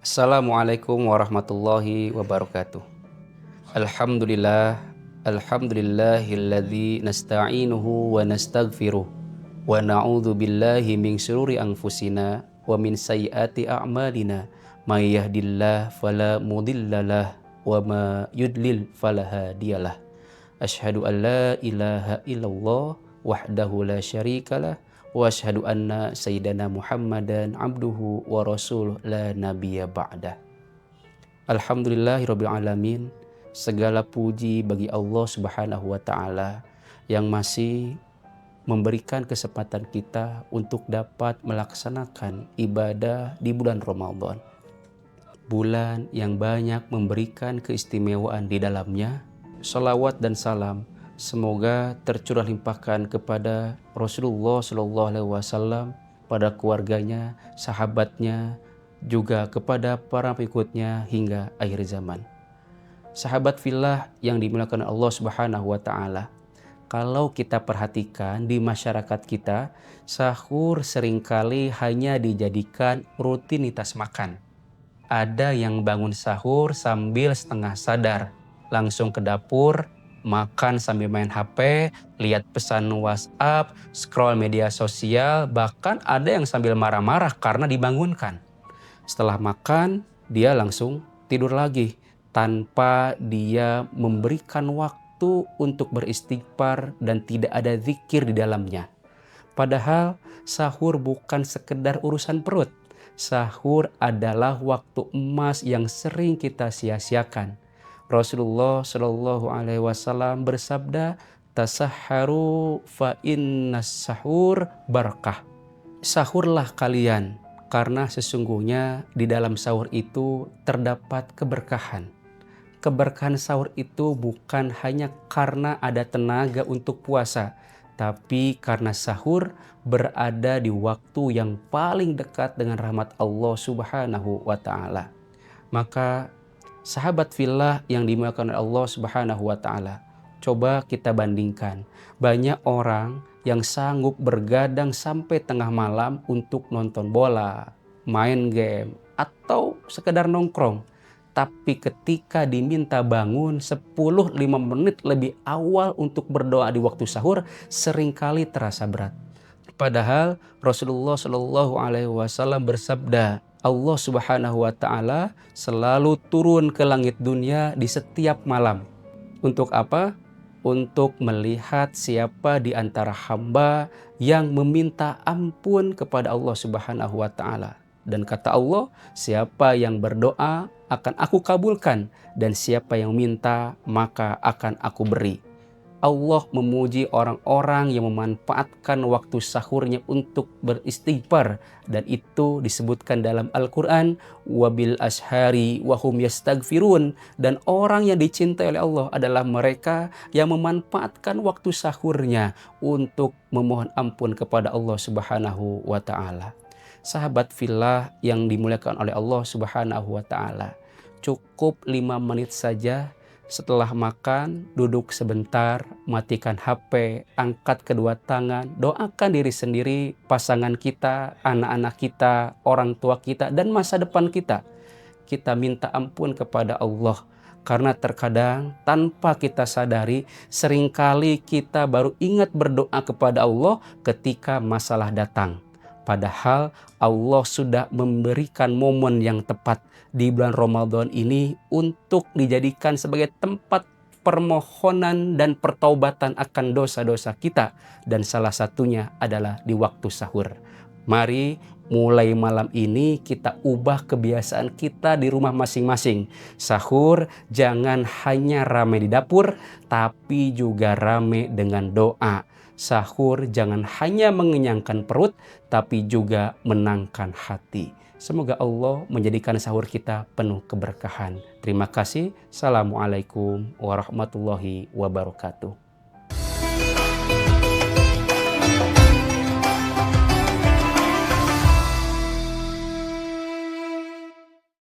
Assalamualaikum warahmatullahi wabarakatuh. Alhamdulillah, alhamdulillahilladzi nasta'inuhu wa nastaghfiruh wa na'udzu billahi min syururi anfusina wa min sayyiati a'malina. May yahdihillahu fala mudhillalah wa ma yudlil fala hadiyalah. Asyhadu an la ilaha illallah wahdahu la syarikalah wa asyhadu anna sayyidana Muhammadan abduhu wa rasuluh la nabiyya ba'dah. Alhamdulillahirabbil alamin. Segala puji bagi Allah Subhanahu wa taala yang masih memberikan kesempatan kita untuk dapat melaksanakan ibadah di bulan Ramadan. Bulan yang banyak memberikan keistimewaan di dalamnya. Salawat dan salam semoga tercurah limpahkan kepada Rasulullah SAW, pada keluarganya, sahabatnya, juga kepada para pengikutnya hingga akhir zaman. Sahabat fillah yang dimuliakan Allah Subhanahu wa taala. Kalau kita perhatikan di masyarakat kita, sahur seringkali hanya dijadikan rutinitas makan. Ada yang bangun sahur sambil setengah sadar, langsung ke dapur, makan sambil main HP, lihat pesan WhatsApp, scroll media sosial, bahkan ada yang sambil marah-marah karena dibangunkan. Setelah makan, dia langsung tidur lagi tanpa dia memberikan waktu untuk beristighfar dan tidak ada zikir di dalamnya. Padahal sahur bukan sekedar urusan perut. Sahur adalah waktu emas yang sering kita sia-siakan. Rasulullah Shallallahu Alaihi Wasallam bersabda, "Tasahharu fa innas sahur barakah." Sahurlah kalian, karena sesungguhnya di dalam sahur itu terdapat keberkahan. Keberkahan sahur itu bukan hanya karena ada tenaga untuk puasa, tapi karena sahur berada di waktu yang paling dekat dengan rahmat Allah Subhanahu wa taala. Maka sahabat fillah yang dimuliakan oleh Allah Subhanahu wa taala, coba kita bandingkan. Banyak orang yang sanggup bergadang sampai tengah malam untuk nonton bola, main game, atau sekedar nongkrong. Tapi ketika diminta bangun 10-5 menit lebih awal untuk berdoa di waktu sahur, seringkali terasa berat. Padahal Rasulullah Shallallahu Alaihi Wasallam bersabda, Allah Subhanahu wa taala selalu turun ke langit dunia di setiap malam. Untuk apa? Untuk melihat siapa di antara hamba yang meminta ampun kepada Allah Subhanahu wa taala. Dan kata Allah, siapa yang berdoa akan aku kabulkan, dan siapa yang minta maka akan aku beri. Allah memuji orang-orang yang memanfaatkan waktu sahurnya untuk beristighfar, dan itu disebutkan dalam Al-Quran, wabil ashari wahum yastaghfirun, dan orang yang dicintai oleh Allah adalah mereka yang memanfaatkan waktu sahurnya untuk memohon ampun kepada Allah Subhanahu wa taala. Sahabat fillah yang dimuliakan oleh Allah Subhanahu wa taala, cukup 5 menit saja setelah makan, duduk sebentar, matikan HP, angkat kedua tangan, doakan diri sendiri, pasangan kita, anak-anak kita, orang tua kita, dan masa depan kita. Kita minta ampun kepada Allah, karena terkadang tanpa kita sadari, seringkali kita baru ingat berdoa kepada Allah ketika masalah datang. Padahal Allah sudah memberikan momen yang tepat di bulan Ramadan ini untuk dijadikan sebagai tempat permohonan dan pertaubatan akan dosa-dosa kita. Dan salah satunya adalah di waktu sahur. Mari mulai malam ini kita ubah kebiasaan kita di rumah masing-masing. Sahur jangan hanya ramai di dapur, tapi juga ramai dengan doa. Sahur jangan hanya mengenyangkan perut, tapi juga menangkan hati. Semoga Allah menjadikan sahur kita penuh keberkahan. Terima kasih. Assalamualaikum warahmatullahi wabarakatuh.